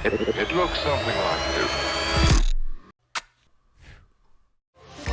It looks something like this.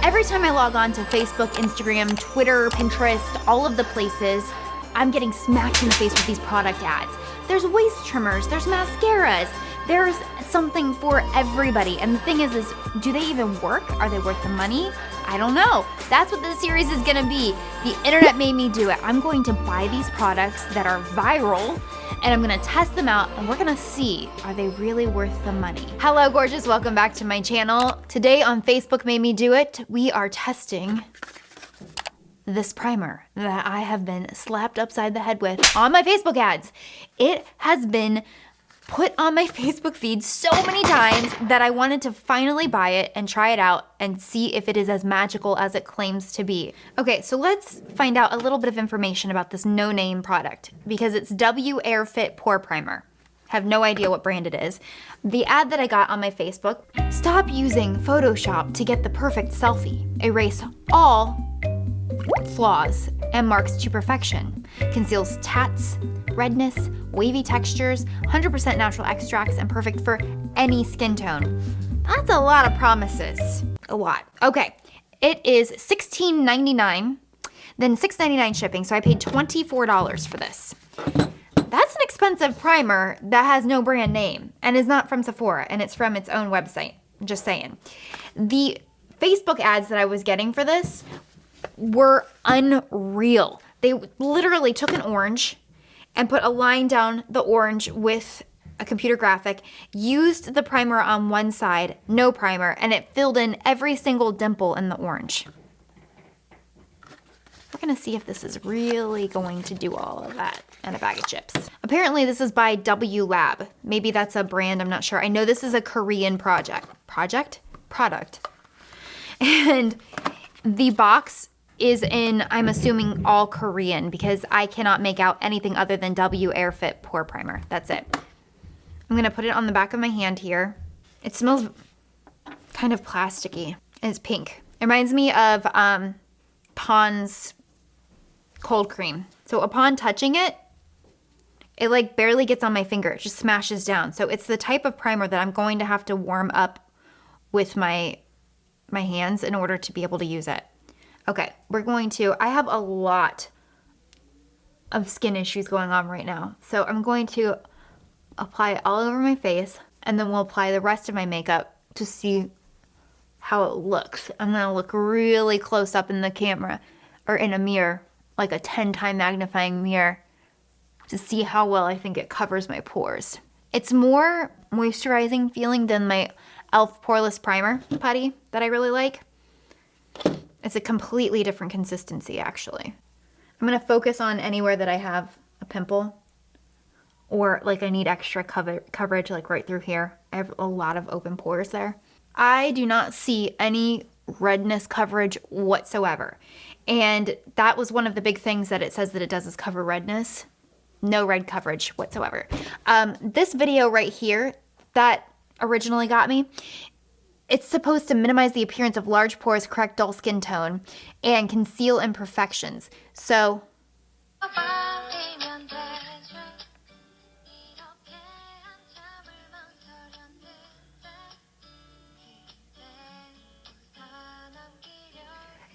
Every time I log on to Facebook, Instagram, Twitter, Pinterest, all of the places, I'm getting smacked in the face with these product ads. There's waist trimmers, there's mascaras, there's something for everybody. And the thing is do they even work? Are they worth the money? I don't know. That's what this series is gonna be. The internet made me do it. I'm going to buy these products that are viral and I'm gonna test them out and we're gonna see, are they really worth the money? Hello gorgeous, welcome back to my channel. Today on Facebook Made Me Do It, we are testing this primer that I have been slapped upside the head with on my Facebook ads. It has been put on my Facebook feed so many times that I wanted to finally buy it and try it out and see if it is as magical as it claims to be. Okay, so let's find out a little bit of information about this no-name product because it's W-Airfit Pore Primer. Have no idea what brand it is. The ad that I got on my Facebook, stop using Photoshop to get the perfect selfie. Erase all flaws and marks to perfection. Conceals tats, redness, wavy textures, 100% natural extracts, and perfect for any skin tone. That's a lot of promises. A lot. Okay, it is $16.99, then $6.99 shipping, so I paid $24 for this. That's an expensive primer that has no brand name and is not from Sephora, and it's from its own website. Just saying. The Facebook ads that I was getting for this were unreal. They literally took an orange and put a line down the orange with a computer graphic, used the primer on one side, no primer, and it filled in every single dimple in the orange. We're gonna see if this is really going to do all of that and a bag of chips. Apparently this is by W Lab. Maybe that's a brand, I'm not sure. I know this is a Korean product. And the box is in, I'm assuming, all Korean because I cannot make out anything other than W-Airfit Pore Primer. That's it. I'm gonna put it on the back of my hand here. It smells kind of plasticky. It's pink. It reminds me of Pond's cold cream. So upon touching it, it like barely gets on my finger. It just smashes down. So it's the type of primer that I'm going to have to warm up with my hands in order to be able to use it. Okay, I have a lot of skin issues going on right now. So I'm going to apply it all over my face and then we'll apply the rest of my makeup to see how it looks. I'm gonna look really close up in the camera or in a mirror, like a 10-time magnifying mirror to see how well I think it covers my pores. It's more moisturizing feeling than my e.l.f. Poreless Primer putty that I really like. It's a completely different consistency, actually. I'm gonna focus on anywhere that I have a pimple or like I need extra coverage, like right through here. I have a lot of open pores there. I do not see any redness coverage whatsoever. And that was one of the big things that it says that it does is cover redness. No red coverage whatsoever. This video right here that originally got me, it's supposed to minimize the appearance of large pores, correct dull skin tone, and conceal imperfections. So,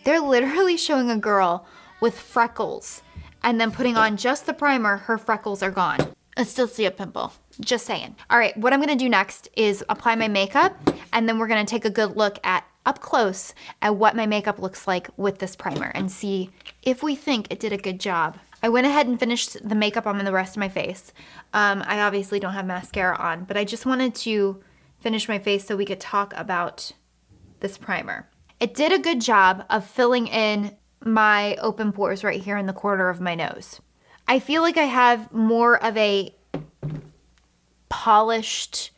they're literally showing a girl with freckles and then putting on just the primer, her freckles are gone. I still see a pimple. Just saying. All right, what I'm gonna do next is apply my makeup and then we're gonna take a good look at up close at what my makeup looks like with this primer and see if we think it did a good job. I went ahead and finished the makeup on the rest of my face. I obviously don't have mascara on, but I just wanted to finish my face so we could talk about this primer. It did a good job of filling in my open pores right here in the corner of my nose. I feel like I have more of a polished,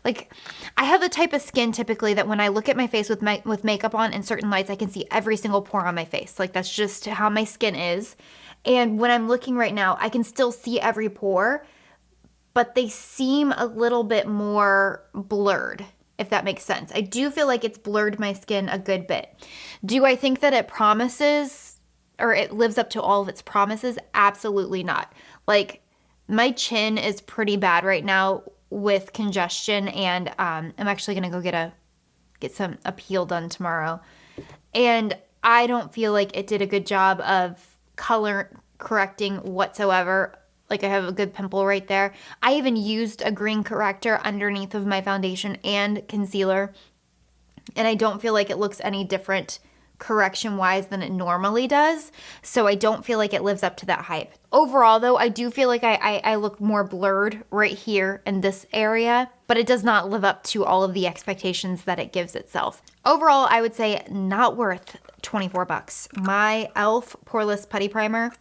like I have the type of skin typically that when I look at my face with makeup on in certain lights, I can see every single pore on my face. Like that's just how my skin is. And when I'm looking right now, I can still see every pore, but they seem a little bit more blurred, if that makes sense. I do feel like it's blurred my skin a good bit. Do I think that it promises or it lives up to all of its promises? Absolutely not. Like my chin is pretty bad right now with congestion, and I'm actually gonna go get some peel done tomorrow. And I don't feel like it did a good job of color correcting whatsoever. Like I have a good pimple right there. I even used a green corrector underneath of my foundation and concealer, and I don't feel like it looks any different correction-wise than it normally does. So I don't feel like it lives up to that hype. Overall though, I do feel like I look more blurred right here in this area, but it does not live up to all of the expectations that it gives itself. Overall, I would say not worth 24 bucks. My e.l.f. Poreless Putty Primer,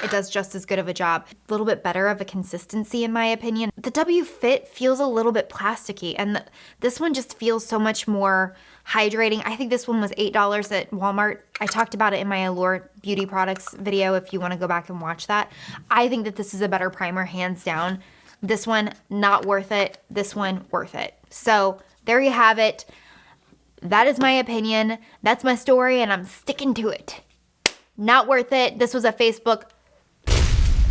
it does just as good of a job. A little bit better of a consistency in my opinion. The W-Fit feels a little bit plasticky, and this one just feels so much more hydrating. I think this one was $8 at Walmart. I talked about it in my Allure Beauty Products video if you want to go back and watch that. I think that this is a better primer, hands down. This one, not worth it. This one, worth it. So there you have it. That is my opinion. That's my story, and I'm sticking to it. Not worth it. This was a Facebook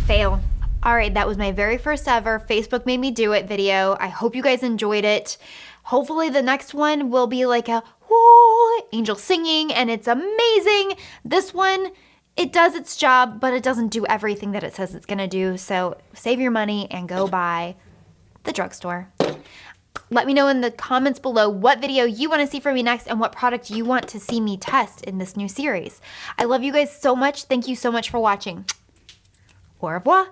fail. All right, that was my very first ever Facebook Made Me Do It video. I hope you guys enjoyed it. Hopefully the next one will be like a whoo, angel singing, and it's amazing. This one, it does its job, but it doesn't do everything that it says it's gonna do. So save your money and go buy the drugstore. Let me know in the comments below what video you want to see from me next and what product you want to see me test in this new series. I love you guys so much. Thank you so much for watching. Au revoir.